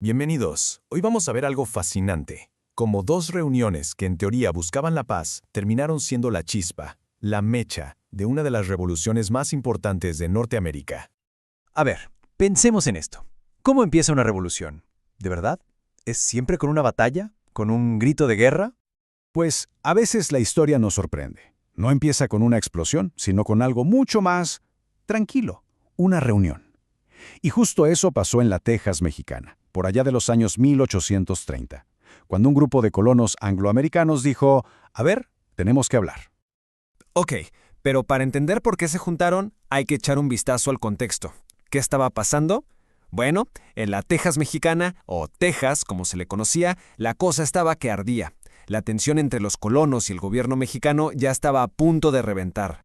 Bienvenidos. Hoy vamos a ver algo fascinante. Cómo dos reuniones que en teoría buscaban la paz terminaron siendo la chispa, la mecha, de una de las revoluciones más importantes de Norteamérica. A ver, pensemos en esto. ¿Cómo empieza una revolución? ¿De verdad? ¿Es siempre con una batalla? ¿Con un grito de guerra? Pues a veces la historia nos sorprende. No empieza con una explosión, sino con algo mucho más tranquilo, una reunión. Y justo eso pasó en la Texas mexicana, por allá de los años 1830, cuando un grupo de colonos angloamericanos dijo, a ver, tenemos que hablar. Ok, pero para entender por qué se juntaron, hay que echar un vistazo al contexto. ¿Qué estaba pasando? Bueno, en la Texas mexicana, o Texas como se le conocía, la cosa estaba que ardía. La tensión entre los colonos y el gobierno mexicano ya estaba a punto de reventar.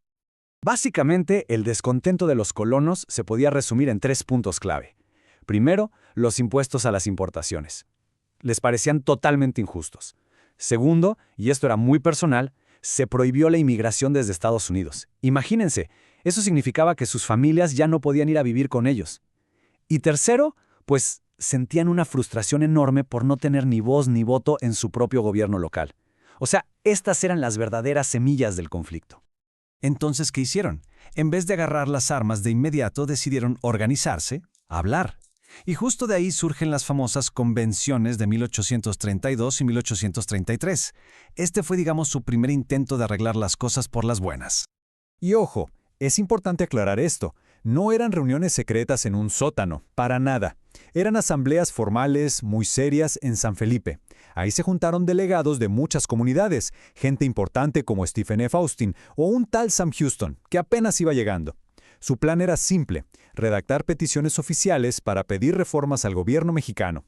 Básicamente, el descontento de los colonos se podía resumir en 3 puntos clave. Primero, los impuestos a las importaciones. Les parecían totalmente injustos. Segundo, y esto era muy personal, se prohibió la inmigración desde Estados Unidos. Imagínense, eso significaba que sus familias ya no podían ir a vivir con ellos. Y tercero, pues sentían una frustración enorme por no tener ni voz ni voto en su propio gobierno local. O sea, estas eran las verdaderas semillas del conflicto. Entonces, ¿qué hicieron? En vez de agarrar las armas de inmediato, decidieron organizarse, hablar. Y justo de ahí surgen las famosas convenciones de 1832 y 1833. Este fue, digamos, su primer intento de arreglar las cosas por las buenas. Y ojo, es importante aclarar esto. No eran reuniones secretas en un sótano, para nada. Eran asambleas formales, muy serias, en San Felipe. Ahí se juntaron delegados de muchas comunidades, gente importante como Stephen F. Austin o un tal Sam Houston, que apenas iba llegando. Su plan era simple, redactar peticiones oficiales para pedir reformas al gobierno mexicano.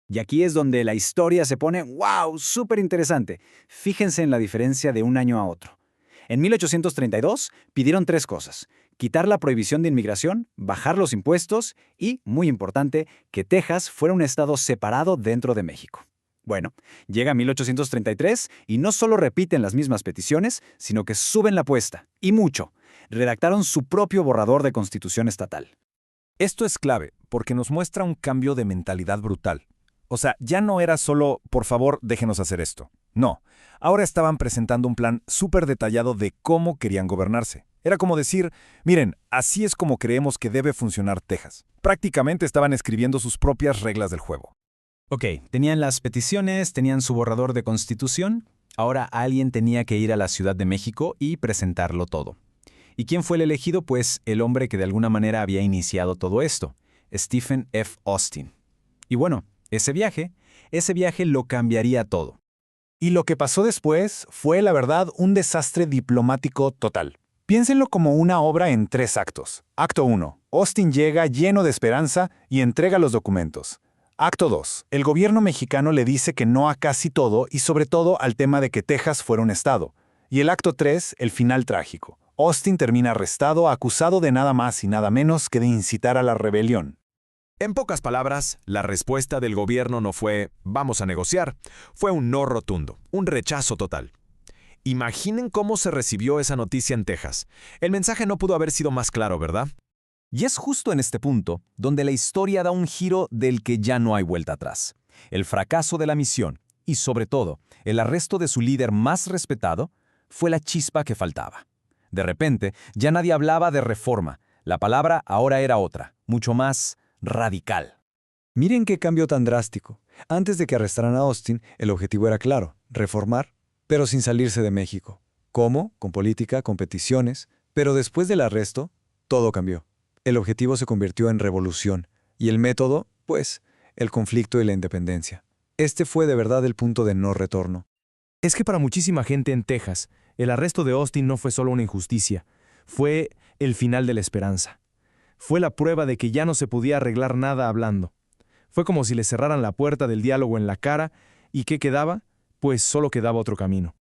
Y aquí es donde la historia se pone, ¡wow!, súper interesante. Fíjense en la diferencia de un año a otro. En 1832 pidieron 3 cosas: quitar la prohibición de inmigración, bajar los impuestos y, muy importante, que Texas fuera un estado separado dentro de México. Bueno, llega 1833 y no solo repiten las mismas peticiones, sino que suben la apuesta, y mucho. Redactaron su propio borrador de constitución estatal. Esto es clave, porque nos muestra un cambio de mentalidad brutal. O sea, ya no era solo, por favor, déjenos hacer esto. No, ahora estaban presentando un plan súper detallado de cómo querían gobernarse. Era como decir, miren, así es como creemos que debe funcionar Texas. Prácticamente estaban escribiendo sus propias reglas del juego. Ok, tenían las peticiones, tenían su borrador de constitución. Ahora alguien tenía que ir a la Ciudad de México y presentarlo todo. ¿Y quién fue el elegido? Pues el hombre que de alguna manera había iniciado todo esto, Stephen F. Austin. Y bueno, ese viaje lo cambiaría todo. Y lo que pasó después fue, la verdad, un desastre diplomático total. Piénsenlo como una obra en 3 actos. Acto 1. Austin llega lleno de esperanza y entrega los documentos. Acto 2. El gobierno mexicano le dice que no a casi todo y sobre todo al tema de que Texas fuera un estado. Y el acto 3, el final trágico. Austin termina arrestado, acusado de nada más y nada menos que de incitar a la rebelión. En pocas palabras, la respuesta del gobierno no fue «vamos a negociar», fue un no rotundo, un rechazo total. Imaginen cómo se recibió esa noticia en Texas. El mensaje no pudo haber sido más claro, ¿verdad? Y es justo en este punto donde la historia da un giro del que ya no hay vuelta atrás. El fracaso de la misión y, sobre todo, el arresto de su líder más respetado fue la chispa que faltaba. De repente, ya nadie hablaba de reforma. La palabra ahora era otra, mucho más radical. Miren qué cambio tan drástico. Antes de que arrestaran a Austin, el objetivo era claro, reformar, pero sin salirse de México. ¿Cómo? Con política, con peticiones. Pero después del arresto, todo cambió. El objetivo se convirtió en revolución. Y el método, pues, el conflicto y la independencia. Este fue de verdad el punto de no retorno. Es que para muchísima gente en Texas, el arresto de Austin no fue solo una injusticia, fue el final de la esperanza. Fue la prueba de que ya no se podía arreglar nada hablando. Fue como si le cerraran la puerta del diálogo en la cara, ¿y qué quedaba? Pues solo quedaba otro camino.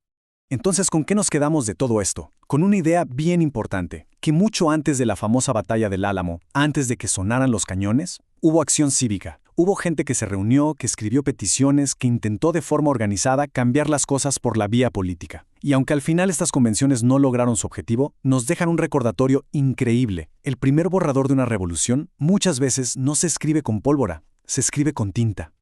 Entonces, ¿con qué nos quedamos de todo esto? Con una idea bien importante, que mucho antes de la famosa batalla del Álamo, antes de que sonaran los cañones, hubo acción cívica. Hubo gente que se reunió, que escribió peticiones, que intentó de forma organizada cambiar las cosas por la vía política. Y aunque al final estas convenciones no lograron su objetivo, nos dejan un recordatorio increíble. El primer borrador de una revolución muchas veces no se escribe con pólvora, se escribe con tinta.